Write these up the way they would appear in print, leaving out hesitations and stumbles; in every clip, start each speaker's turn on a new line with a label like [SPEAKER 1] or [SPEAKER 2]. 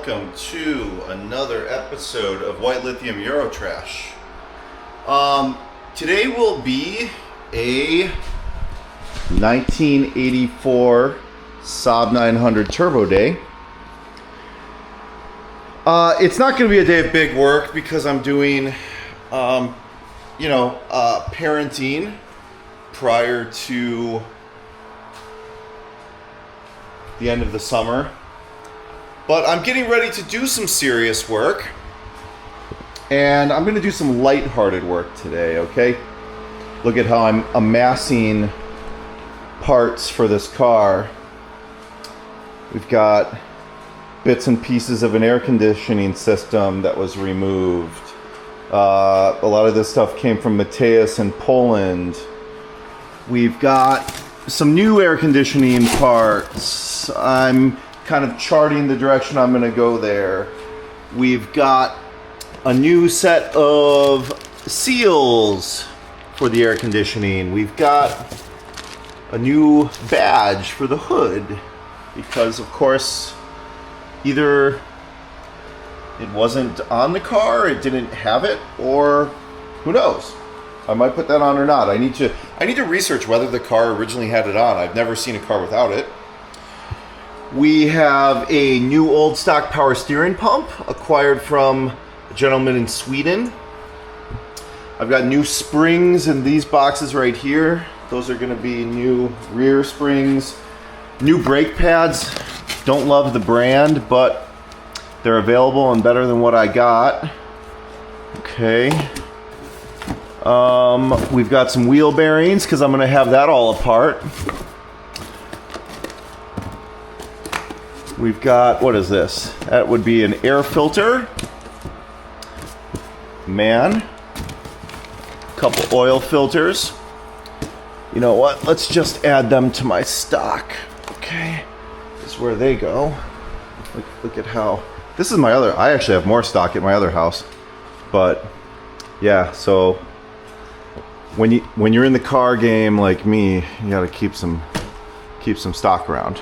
[SPEAKER 1] welcome to another episode of White Lithium Eurotrash. Today will be a 1984 Saab 900 Turbo Day. It's not going to be a day of big work because I'm doing, parenting prior to the end of the summer. But I'm getting ready to do some serious work. And I'm going to do some lighthearted work today, okay? Look at how I'm amassing parts for this car. We've got bits and pieces of an air conditioning system that was removed. A lot of this stuff came from Mateus in Poland. We've got some new air conditioning parts. I'm kind of charting the direction I'm going to go there. We've got a new set of seals for the air conditioning. We've got a new badge for the hood because, of course, either it wasn't on the car, it didn't have it, or who knows? I might put that on or not. I need to research whether the car originally had it on. I've never seen a car without it. We have a new old stock power steering pump acquired from a gentleman in Sweden. I've got new springs in these boxes right here. Those are going to be new rear springs. New brake pads. Don't love the brand, but they're available and better than what I got. Okay. We've got some wheel bearings because I'm going to have that all apart. We've got, what is this? That would be an air filter. Man. A couple oil filters. You know what? Let's just add them to my stock. Okay. This is where they go. Look at how... This is my other... I actually have more stock at my other house. But, yeah, so... When you're in the car game like me, you gotta keep some stock around.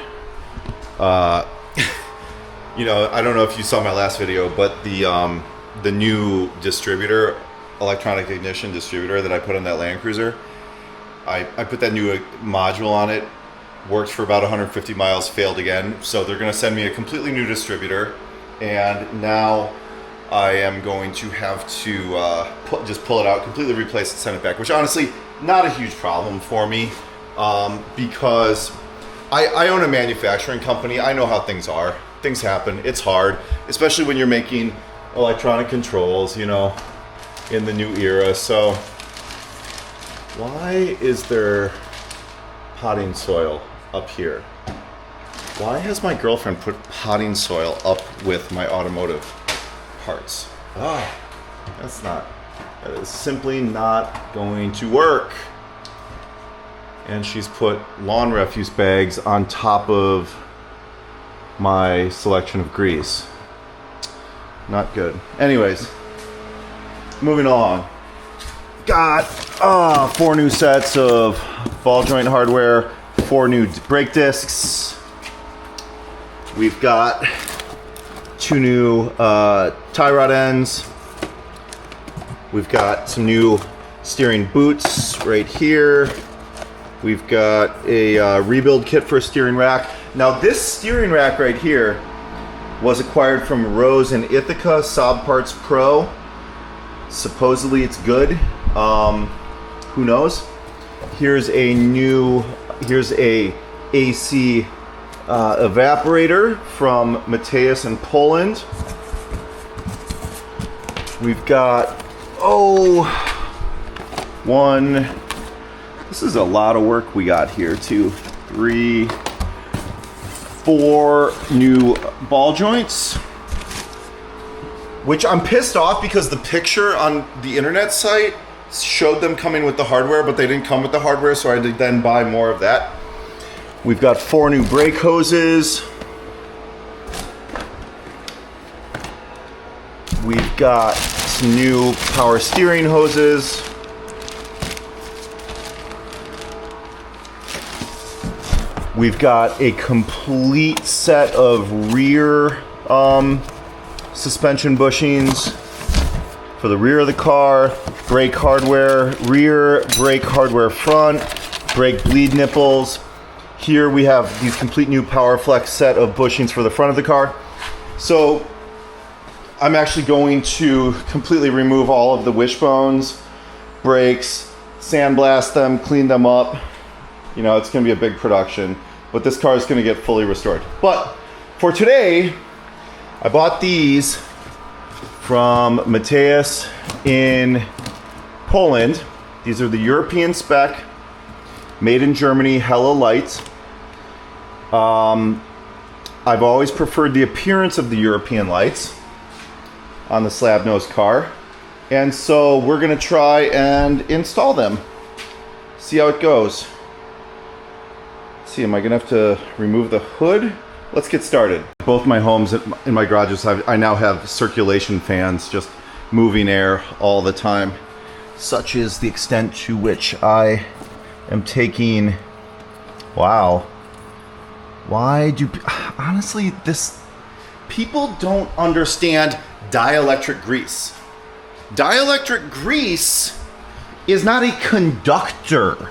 [SPEAKER 1] I don't know if you saw my last video, but the new distributor, electronic ignition distributor that I put on that Land Cruiser, I put that new module on it, worked for about 150 miles, failed again. So they're going to send me a completely new distributor, and now I am going to have to just pull it out, completely replace it, send it back, which honestly, not a huge problem for me because I own a manufacturing company. I know how things are. Things happen. It's hard, especially when you're making electronic controls, in the new era. So why is there potting soil up here? Why has my girlfriend put potting soil up with my automotive parts? That is simply not going to work. And she's put lawn refuse bags on top of my selection of grease. Not good. Anyways, moving along. Got 4 new sets of ball joint hardware, 4 new brake discs. We've got 2 new tie rod ends. We've got some new steering boots right here. We've got a rebuild kit for a steering rack. Now this steering rack right here was acquired from Rose in Ithaca, Saab Parts Pro. Supposedly it's good. Who knows? Here's a AC evaporator from Mateus in Poland. We've got this is a lot of work we got here. 2, 3, 4 new ball joints, which I'm pissed off because the picture on the internet site showed them coming with the hardware, but they didn't come with the hardware, so I had to then buy more of that. We've got 4 new brake hoses. We've got some new power steering hoses. We've got a complete set of rear Suspension bushings for the rear of the car, brake hardware, rear brake hardware front, brake bleed nipples. Here we have these complete new PowerFlex set of bushings for the front of the car. So I'm actually going to completely remove all of the wishbones, brakes, sandblast them, clean them up. You know, it's gonna be a big production, but this car is gonna get fully restored. But for today, I bought these from Matthias in Poland. These are the European spec, made in Germany, hella light. I've always preferred the appearance of the European lights on the slab nose car. And so we're gonna try and install them. See how it goes. See, am I gonna have to remove the hood? Let's get started. Both my homes in my garages, I now have circulation fans, just moving air all the time. Such is the extent to which I am taking, wow. Why do, honestly, people don't understand dielectric grease. Dielectric grease is not a conductor,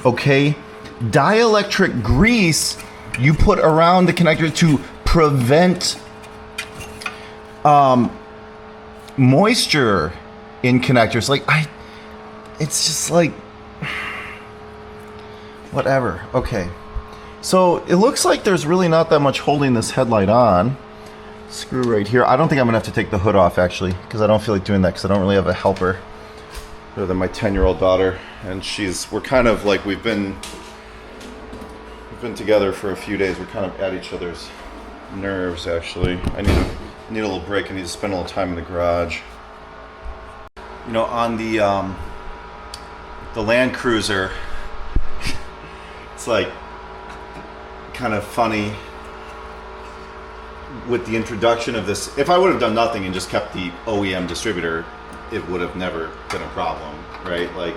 [SPEAKER 1] okay? Dielectric grease you put around the connector to prevent moisture in connectors. Like, it's just like, whatever. Okay, so it looks like there's really not that much holding this headlight on. Screw right here. I don't think I'm gonna have to take the hood off, actually, because I don't feel like doing that because I don't really have a helper other than my 10-year-old daughter, and we're kind of like, we've been together for a few days. We're kind of at each other's nerves, actually. I need a little break. I need to spend a little time in the garage. You know, on the Land Cruiser, it's like kind of funny with the introduction of this. If I would have done nothing and just kept the OEM distributor, it would have never been a problem, right? Like,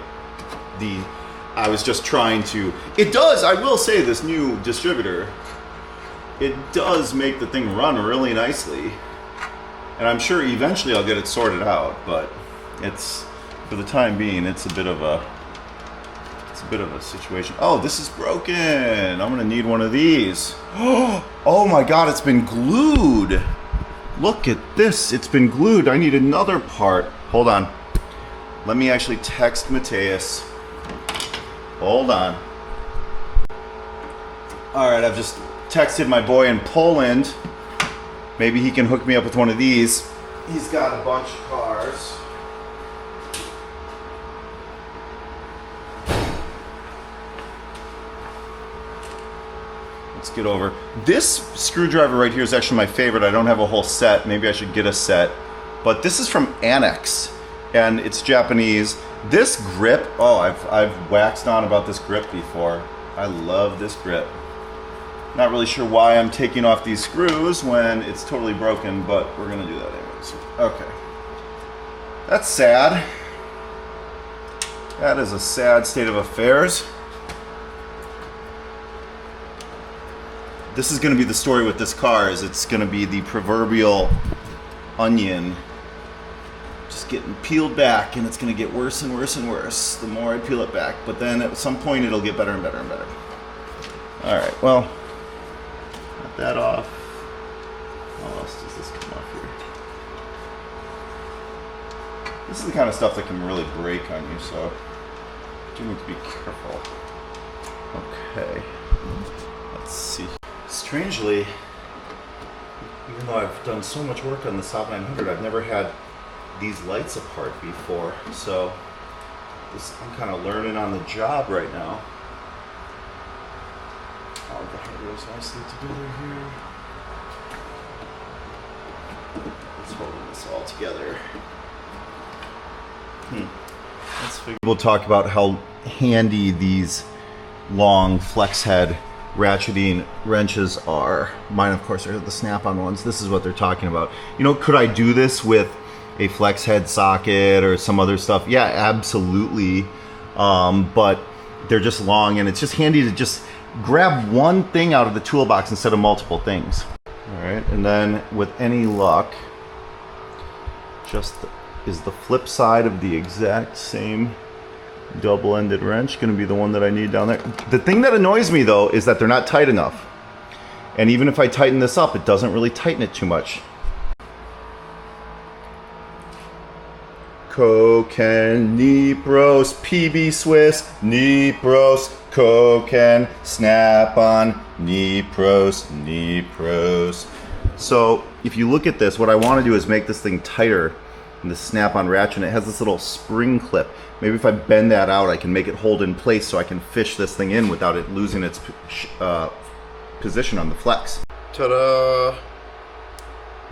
[SPEAKER 1] I was just trying to, it does, I will say, this new distributor, it does make the thing run really nicely. And I'm sure eventually I'll get it sorted out, but it's, for the time being, it's a bit of a situation. Oh, this is broken. I'm gonna need one of these. Oh my God, it's been glued. Look at this, it's been glued. I need another part. Hold on. Let me actually text Matthias. Hold on. All right, I've just texted my boy in Poland. Maybe he can hook me up with one of these. He's got a bunch of cars. Let's get over. This screwdriver right here is actually my favorite. I don't have a whole set. Maybe I should get a set. But this is from Annex, and it's Japanese. This grip, oh, I've waxed on about this grip before. I love this grip. Not really sure why I'm taking off these screws when it's totally broken, but we're gonna do that anyways. Okay. That's sad. That is a sad state of affairs. This is gonna be the story with this car, is it's gonna be the proverbial onion just getting peeled back, and it's going to get worse and worse and worse the more I peel it back, but then at some point it'll get better and better and better. Alright, well, got that off. How else does this come off here? This is the kind of stuff that can really break on you, so you need to be careful. Okay, let's see. Strangely, even though I've done so much work on the Saab 900, I've never had these lights apart before, so I'm kind of learning on the job right now. Oh, the hardware's nicely together here. Let's hold this all together. Let's figure. We'll talk about how handy these long flex head ratcheting wrenches are. Mine, of course, are the snap-on ones. This is what they're talking about. You know, could I do this with a flex head socket or some other stuff? Yeah, absolutely. But they're just long, and it's just handy to just grab one thing out of the toolbox instead of multiple things. Alright, and then with any luck, is the flip side of the exact same double-ended wrench going to be the one that I need down there? The thing that annoys me though is that they're not tight enough. And even if I tighten this up, it doesn't really tighten it too much. Koken, Nipros, PB Swiss, Nipros, Koken, Snap-on, Nipros, Nipros. So if you look at this, what I want to do is make this thing tighter in the Snap-on ratchet. And it has this little spring clip. Maybe if I bend that out, I can make it hold in place so I can fish this thing in without it losing its position on the flex. Ta-da!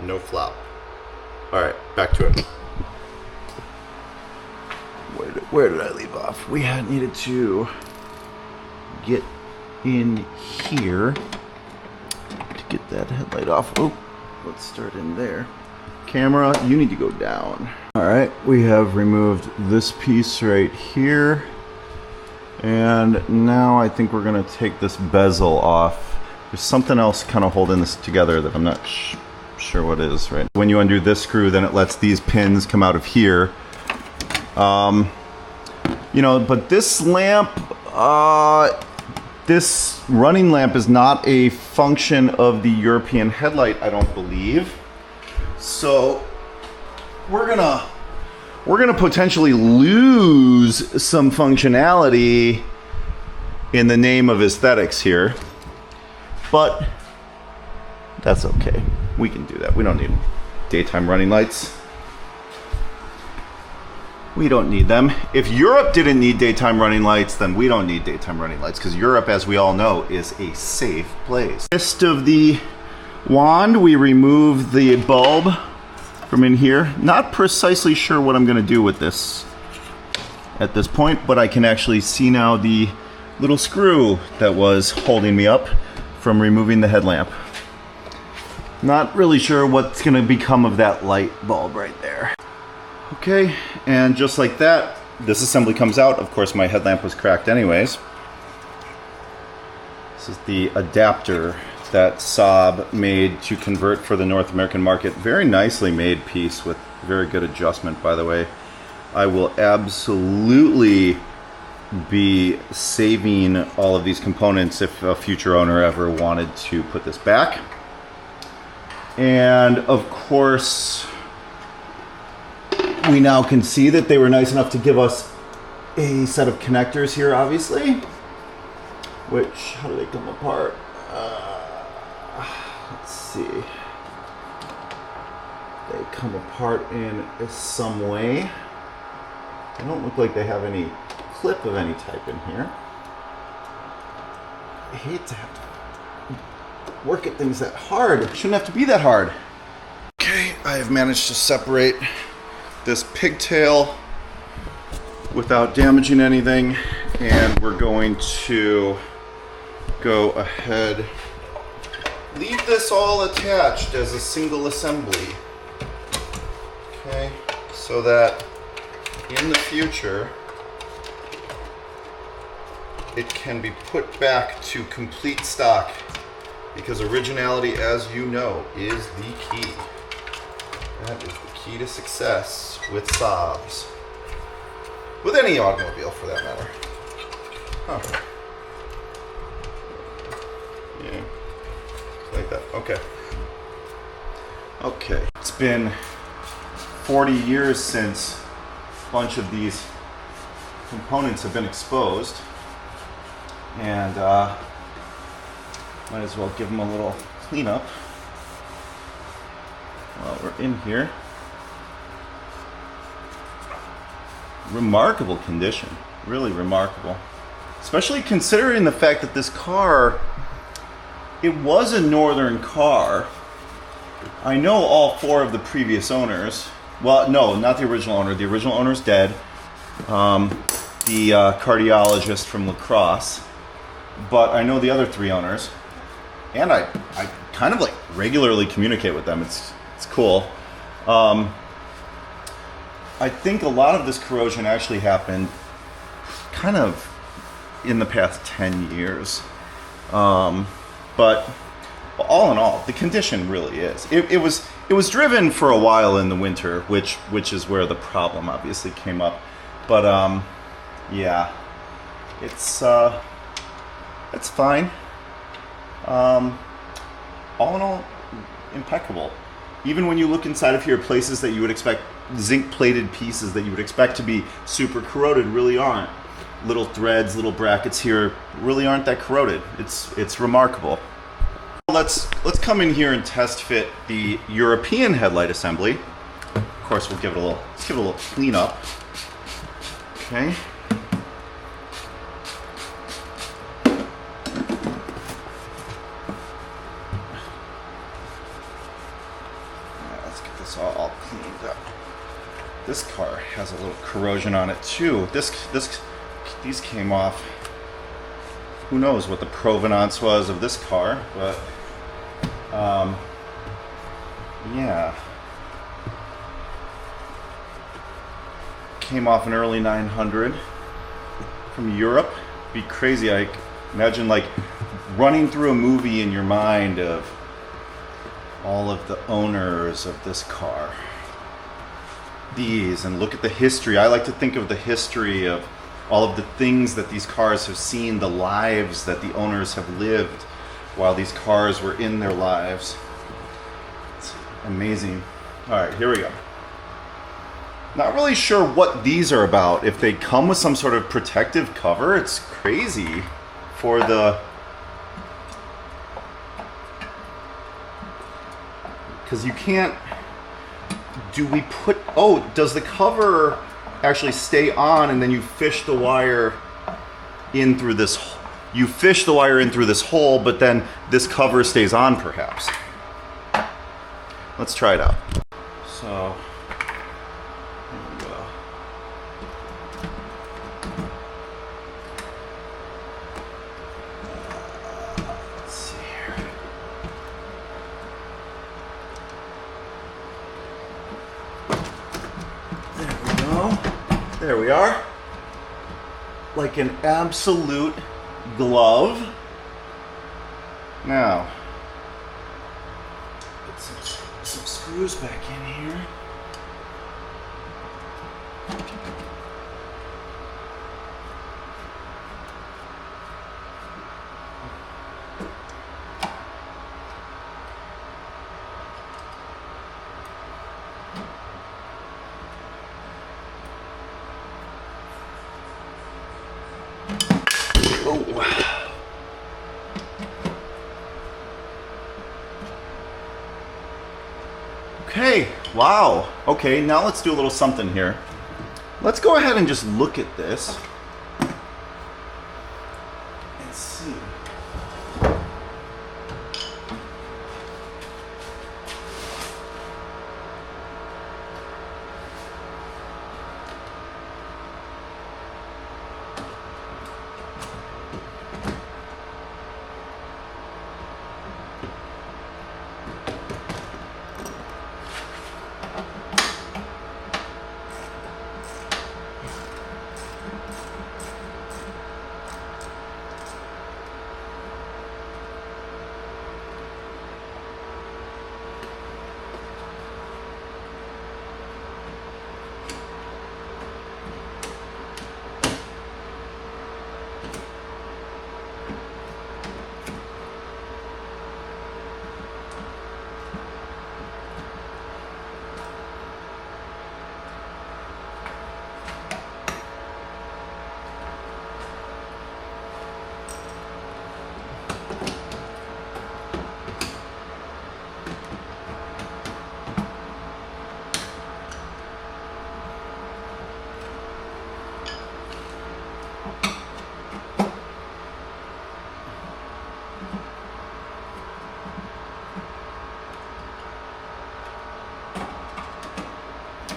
[SPEAKER 1] No flop. All right, back to it. Where did I leave off? We had needed to get in here to get that headlight off. Oh, let's start in there. Camera, you need to go down. All right, we have removed this piece right here. And now I think we're gonna take this bezel off. There's something else kind of holding this together that I'm not sure what is, right? When you undo this screw, then it lets these pins come out of here. You know, but this lamp, this running lamp is not a function of the European headlight, I don't believe. So we're gonna potentially lose some functionality in the name of aesthetics here, but that's okay. We can do that. We don't need daytime running lights. We don't need them. If Europe didn't need daytime running lights, then we don't need daytime running lights, because Europe, as we all know, is a safe place. Rest of the wand, we remove the bulb from in here. Not precisely sure what I'm gonna do with this at this point, but I can actually see now the little screw that was holding me up from removing the headlamp. Not really sure what's gonna become of that light bulb right there. Okay, and just like that, this assembly comes out. Of course, my headlamp was cracked anyways. This is the adapter that Saab made to convert for the North American market. Very nicely made piece with very good adjustment, by the way. I will absolutely be saving all of these components if a future owner ever wanted to put this back. And of course, we now can see that they were nice enough to give us a set of connectors here, obviously. Which, how do they come apart? Let's see. They come apart in some way. They don't look like they have any clip of any type in here. I hate to have to work at things that hard. It shouldn't have to be that hard. Okay, I have managed to separate this pigtail without damaging anything, and we're going to go ahead, leave this all attached as a single assembly, okay, so that in the future it can be put back to complete stock, because originality, as you know, is the key. That is the key to success with Saabs. With any automobile, for that matter. Huh. Yeah. Like that. Okay. Okay. It's been 40 years since a bunch of these components have been exposed. And might as well give them a little cleanup while we're in here. Remarkable condition, really remarkable. Especially considering the fact that this car, it was a Northern car. I know all four of the previous owners. Well, no, not the original owner. The original owner's dead. The cardiologist from La Crosse. But I know the other three owners. And I kind of like regularly communicate with them. It's cool. I think a lot of this corrosion actually happened kind of in the past 10 years. But But all in all, the condition really is. It was driven for a while in the winter, which is where the problem obviously came up. But yeah, it's fine. All in all, impeccable. Even when you look inside of here, places that you would expect zinc-plated pieces that you would expect to be super corroded really aren't. Little threads, little brackets here really aren't that corroded. It's remarkable. Let's come in here and test fit the European headlight assembly. Of course, let's give it a little clean up. Okay. Let's get this all cleaned up. This car has a little corrosion on it too. These came off. Who knows what the provenance was of this car, but yeah. Came off an early 900 from Europe. Be crazy. I imagine like running through a movie in your mind of all of the owners of this car. These, and look at the history. I like to think of the history of all of the things that these cars have seen, the lives that the owners have lived while these cars were in their lives. It's amazing. All right, here we go. Not really sure what these are about. If they come with some sort of protective cover, it's crazy for the... Because you can't... Do we put... Oh, does the cover actually stay on and then you fish the wire in through this... You fish the wire in through this hole, but then this cover stays on perhaps. Let's try it out. So... There we are. Like an absolute glove. Now, get some screws back in here. Okay, wow. Okay, now let's do a little something here. Let's go ahead and just look at this and see.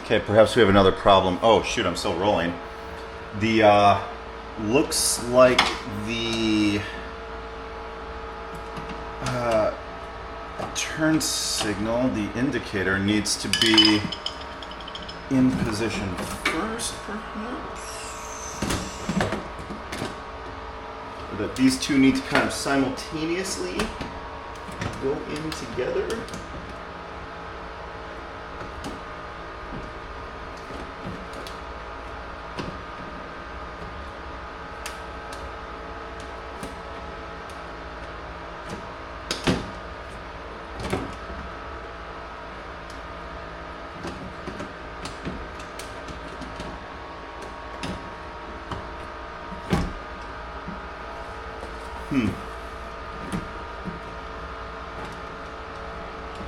[SPEAKER 1] Okay, perhaps we have another problem. Oh shoot, I'm still rolling. The looks like the turn signal, the indicator, needs to be in position first, perhaps. That these two need to kind of simultaneously go in together.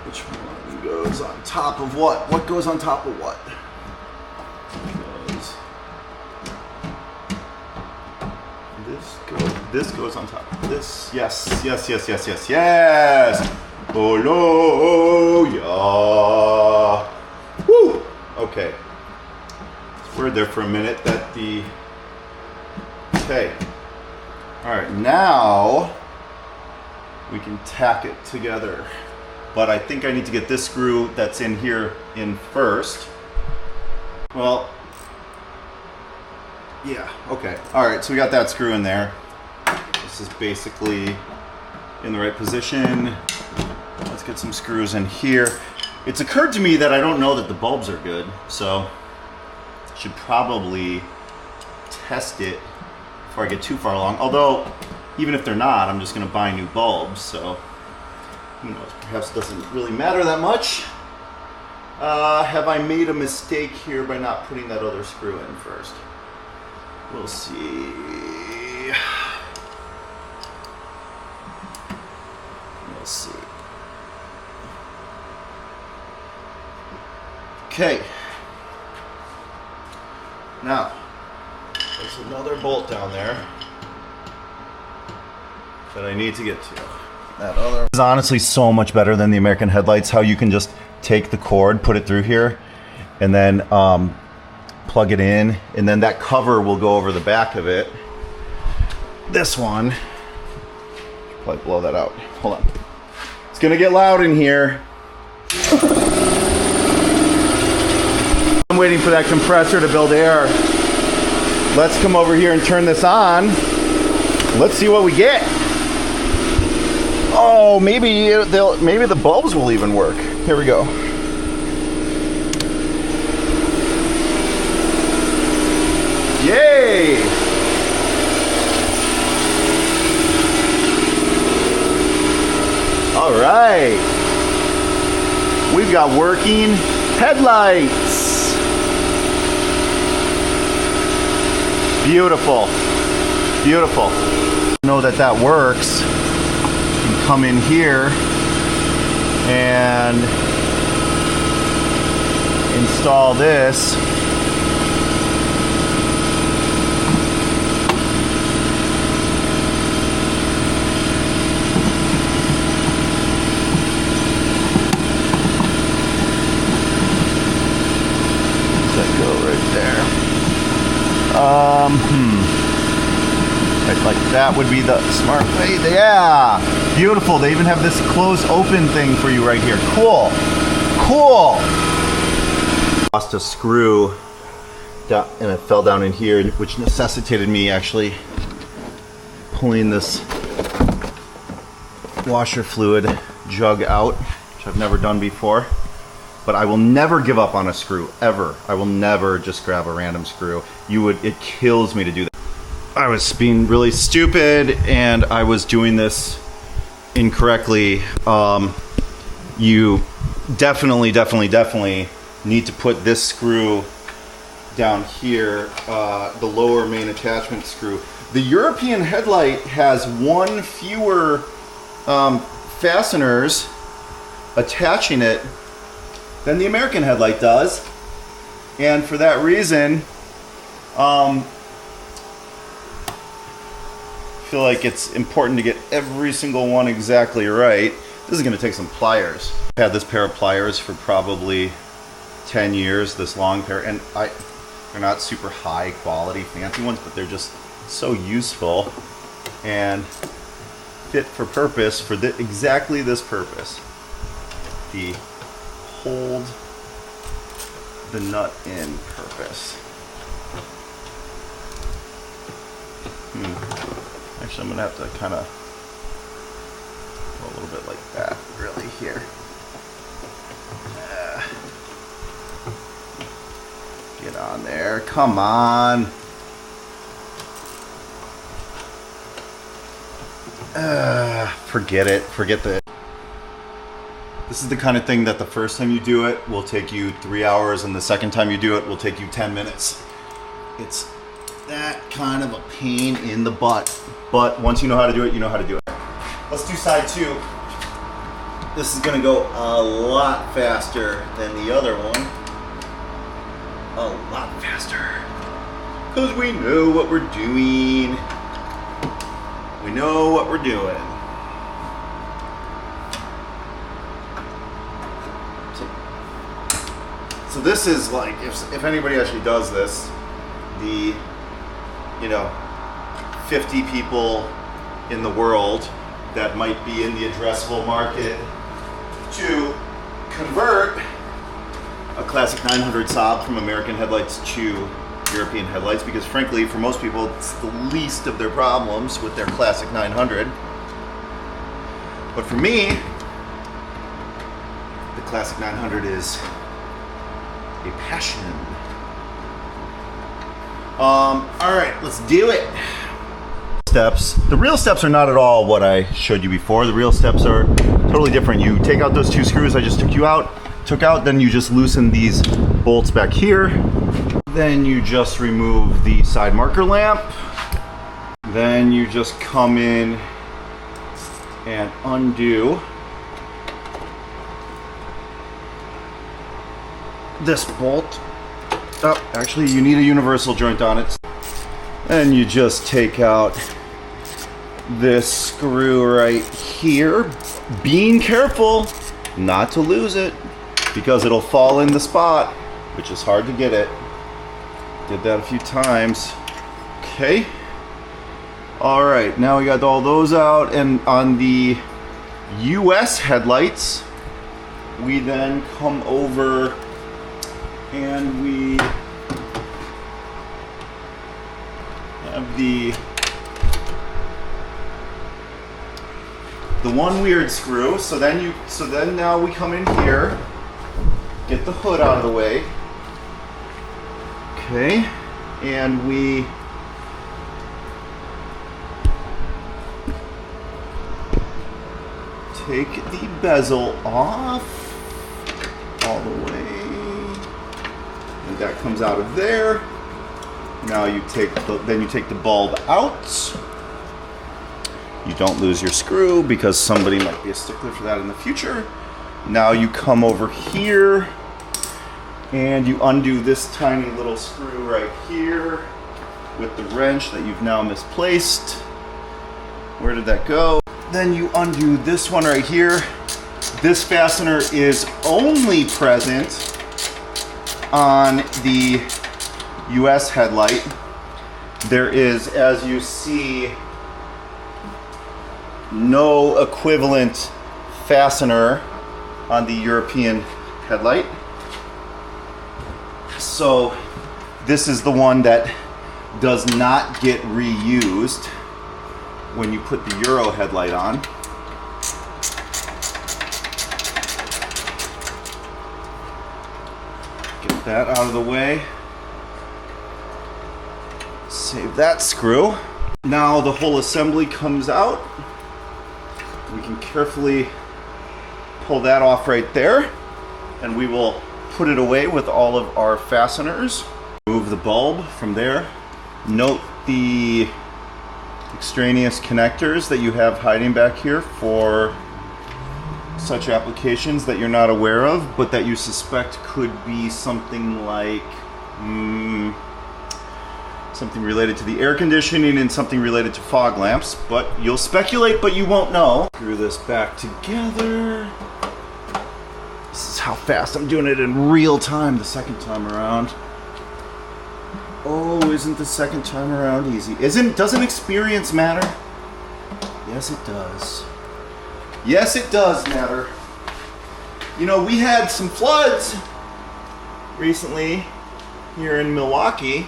[SPEAKER 1] Which one goes on top of what? What goes on top of what? This goes on top of this. Yes. Oh no, yeah. Woo! Okay. We're there for a minute that the... Okay. Alright, now we can tack it together. But I think I need to get this screw that's in here in first. Well, yeah, okay. Alright, so we got that screw in there. This is basically in the right position. Let's get some screws in here. It's occurred to me that I don't know that the bulbs are good, so I should probably test it before I get too far along. Although, even if they're not, I'm just going to buy new bulbs, so who knows, perhaps it doesn't really matter that much. Have I made a mistake here by not putting that other screw in first? We'll see. We'll see. Okay. Now, there's another bolt down there that I need to get to. That other is honestly so much better than the American headlights, how you can just take the cord, put it through here, and then plug it in, and then that cover will go over the back of it. This one, should probably blow that out. Hold on. It's gonna get loud in here. I'm waiting for that compressor to build air. Let's come over here and turn this on. Let's see what we get. Oh, maybe the bulbs will even work. Here we go. Yay! All right. We've got working headlights. Beautiful. Beautiful. Know that that works. Come in here and install this. Does that go right there? Like that would be the smart way. Yeah, beautiful. They even have this close open thing for you right here. Cool, cool. Lost a screw down, and it fell down in here, which necessitated me actually pulling this washer fluid jug out, which I've never done before. But I will never give up on a screw, ever. I will never just grab a random screw. It kills me to do that. I was being really stupid and I was doing this incorrectly. You definitely need to put this screw down here, the lower main attachment screw. The European headlight has one fewer fasteners attaching it than the American headlight does. And for that reason, I feel like it's important to get every single one exactly right. This is going to take some pliers. I've had this pair of pliers for probably 10 years, this long pair, and they're not super high quality fancy ones, but they're just so useful and fit for purpose for exactly this purpose. The hold the nut in purpose. Actually, I'm gonna have to kind of go a little bit like that. Come on. Forget it. Forget that. This is the kind of thing that the first time you do it will take you 3 hours, and the second time you do it will take you 10 minutes. It's that kind of a pain in the butt. But once you know how to do it, you know how to do it. Let's do side 2. This is gonna go a lot faster than the other one. A lot faster. Because we know what we're doing. We know what we're doing. So this is like, if anybody actually does this, the, 50 people in the world that might be in the addressable market to convert a classic 900 Saab from American headlights to European headlights, because frankly, for most people, it's the least of their problems with their classic 900. But for me, the classic 900 is a passion. All right, let's do it. Steps. The real steps are not at all what I showed you before. The real steps are totally different. You take out those 2 screws I just took out, then you just loosen these bolts back here. Then you just remove the side marker lamp. Then you just come in and undo this bolt. Oh, actually, you need a universal joint on it. And you just take out this screw right here, being careful not to lose it, because it'll fall in the spot, which is hard to get it. Did that a few times. Okay. All right, now we got all those out, and on the US headlights, we then come over and we have the one weird screw. So then now we come in here, get the hood out of the way. Okay, and we take the bezel off all the way, and that comes out of there. Now you take the bulb out. You don't lose your screw, because somebody might be a stickler for that in the future. Now you come over here and you undo this tiny little screw right here with the wrench that you've now misplaced. Where did that go? Then you undo this one right here. This fastener is only present on the US headlight. There is, as you see, no equivalent fastener on the European headlight. So this is the one that does not get reused when you put the Euro headlight on. Get that out of the way. Save that screw. Now the whole assembly comes out. We can carefully pull that off right there, and we will put it away with all of our fasteners. Remove the bulb from there. Note the extraneous connectors that you have hiding back here for such applications that you're not aware of, but that you suspect could be something like something related to the air conditioning and something related to fog lamps, but you'll speculate, but you won't know. Screw this back together. This is how fast I'm doing it in real time the second time around. Oh, isn't the second time around easy? Doesn't experience matter? Yes, it does. Yes, it does matter. You know, we had some floods recently here in Milwaukee.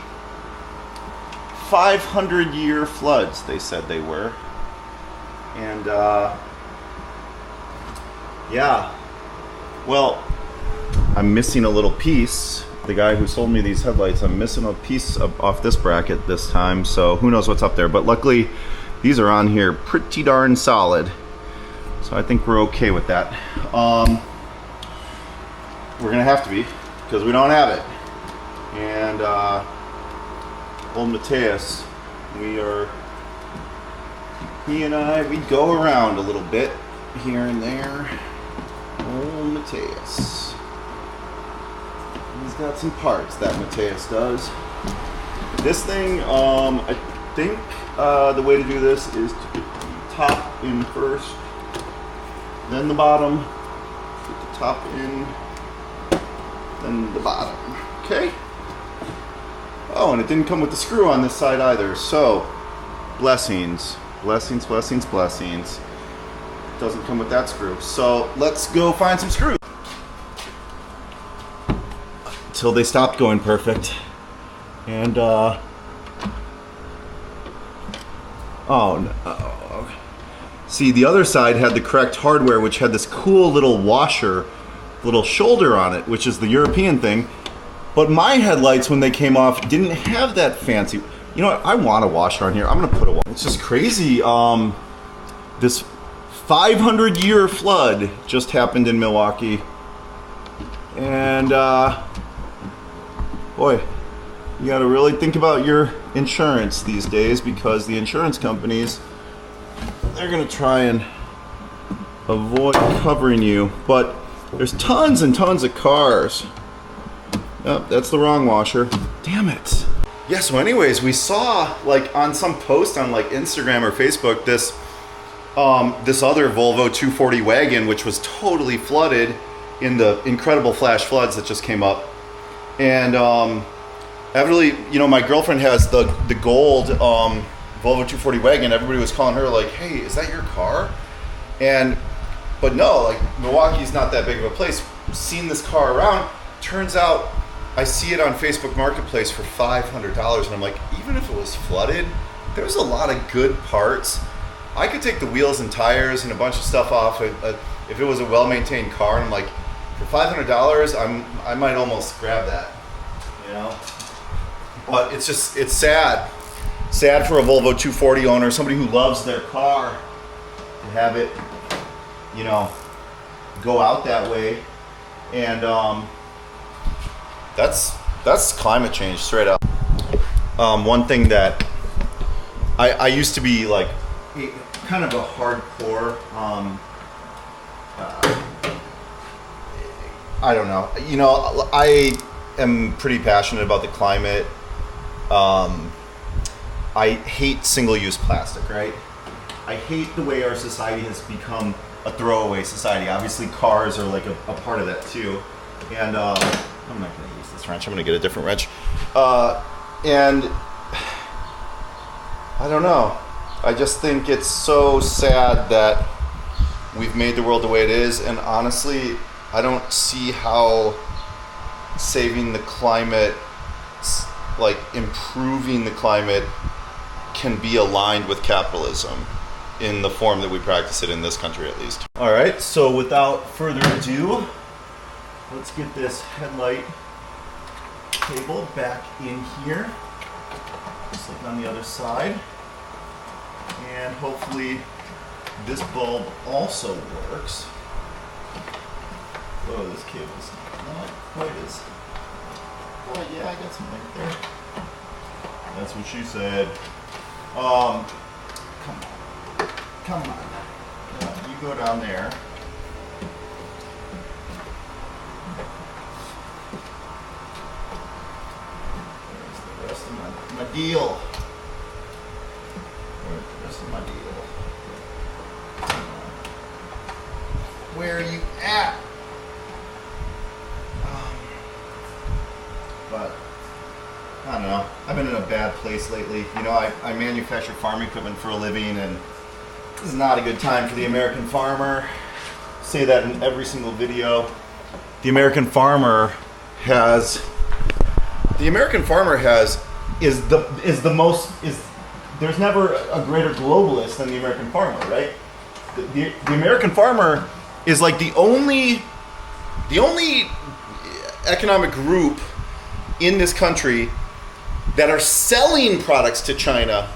[SPEAKER 1] 500-year floods, they said they were. And, yeah. Well, I'm missing a little piece the guy who sold me these headlights. I'm missing a piece off this bracket this time, so who knows what's up there. But luckily, these are on here pretty darn solid. So I think we're okay with that. We're gonna have to be, because we don't have it. And old Mateus, he and I, we go around a little bit here and there. Old Mateus. He's got some parts, that Mateus does. This thing, I think the way to do this is to get the top in first, then the bottom, get the top in, then the bottom. Okay? Oh, and it didn't come with the screw on this side either, so blessings. Blessings, blessings, blessings. Doesn't come with that screw. So let's go find some screws. Until they stopped going perfect. And oh no. See, the other side had the correct hardware, which had this cool little washer, little shoulder on it, which is the European thing. But my headlights, when they came off, didn't have that fancy. You know what? I want a washer on here. I'm gonna put a washer. It's just crazy. This 500-year flood just happened in Milwaukee. And boy, you gotta really think about your insurance these days, because the insurance companies, they're gonna try and avoid covering you. But there's tons and tons of cars. Oh, that's the wrong washer. Damn it. Yeah, so anyways, we saw like on some post on like Instagram or Facebook this other Volvo 240 wagon, which was totally flooded in the incredible flash floods that just came up. And evidently, you know, my girlfriend has the gold Volvo 240 wagon. Everybody was calling her like, hey, is that your car? But no, like Milwaukee's not that big of a place. Seen this car around. Turns out I see it on Facebook Marketplace for $500, and I'm like, even if it was flooded, there's a lot of good parts. I could take the wheels and tires and a bunch of stuff off if it was a well-maintained car. And I'm like, for $500, I might almost grab that, you know. But it's sad for a Volvo 240 owner, somebody who loves their car, to have it, you know, go out that way. And that's climate change straight up. One thing that I used to be like kind of a hardcore I don't know, you know, I am pretty passionate about the climate. I hate single-use plastic, right? I hate the way our society has become a throwaway society. Obviously cars are like a part of that too. And I'm not going to use this wrench. I'm going to get a different wrench. And I don't know. I just think it's so sad that we've made the world the way it is. And honestly, I don't see how saving the climate, like improving the climate, can be aligned with capitalism in the form that we practice it in this country, at least. All right, so without further ado, let's get this headlight cable back in here, just like on the other side. And hopefully this bulb also works. Whoa, this cable's not quite as... Oh yeah, I got some right there. That's what she said. Come on. You go down there. There's the rest of my deal. Where's the rest of my deal? Where are you at? But I don't know. I've been in a bad place lately. You know, I manufacture farm equipment for a living, and this is not a good time for the American farmer. I say that in every single video. The American farmer is there's never a greater globalist than the American farmer, right? The American farmer is like the only economic group in this country that are selling products to China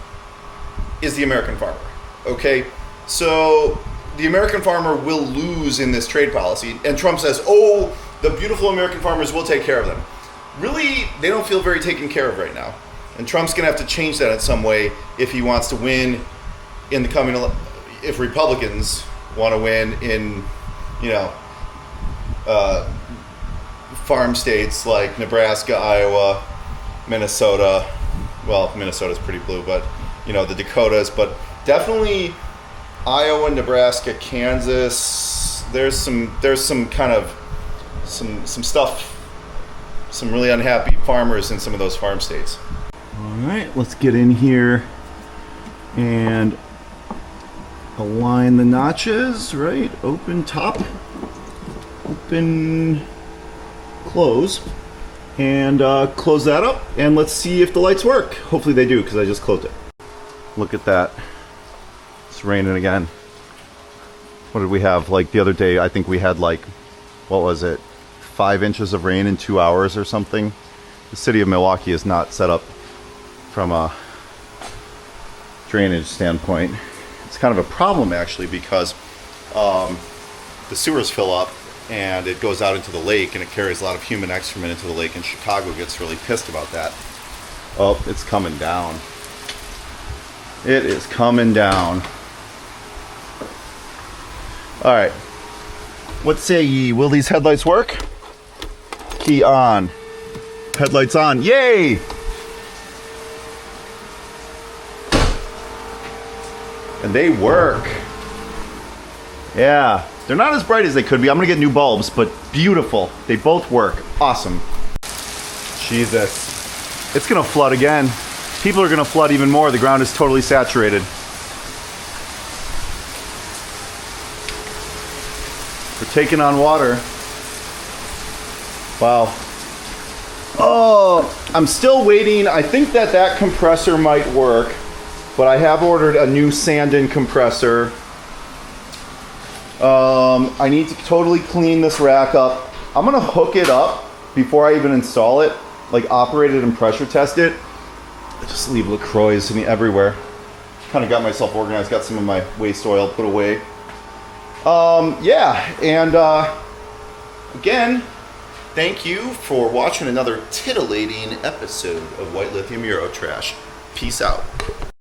[SPEAKER 1] is the American farmer, okay? So the American farmer will lose in this trade policy, and Trump says, oh, the beautiful American farmers will take care of them. Really, they don't feel very taken care of right now. And Trump's gonna have to change that in some way if he wants to win in the coming, if Republicans want to win in, you know, farm states like Nebraska, Iowa, Minnesota. Well, Minnesota's pretty blue, but you know, the Dakotas, but definitely Iowa, Nebraska, Kansas. There's some kind of some stuff, some really unhappy farmers in some of those farm states. All right, let's get in here and align the notches, right? Open top, open, close, and close that up, and let's see if the lights work. Hopefully they do, because I just closed it. Look at that. It's raining again. What did we have? Like the other day, I think we had like, what was it? 5 inches of rain in 2 hours or something. The city of Milwaukee is not set up from a drainage standpoint. It's kind of a problem actually, because the sewers fill up and it goes out into the lake, and it carries a lot of human excrement into the lake, and Chicago gets really pissed about that. Oh, it's coming down. It is coming down. All right. What say ye? Will these headlights work? Key on. Headlights on. Yay! And they work. Yeah. They're not as bright as they could be. I'm gonna get new bulbs, but beautiful. They both work. Awesome. Jesus. It's gonna flood again. People are gonna flood even more. The ground is totally saturated. We're taking on water. Wow. Oh, I'm still waiting. I think that compressor might work, but I have ordered a new Sandin compressor. I need to totally clean this rack up. I'm gonna hook it up before I even install it, like operate it and pressure test it. I just leave LaCroix everywhere. Kind of got myself organized, got some of my waste oil put away. Yeah, and again, thank you for watching another titillating episode of White Lithium Eurotrash. Peace out.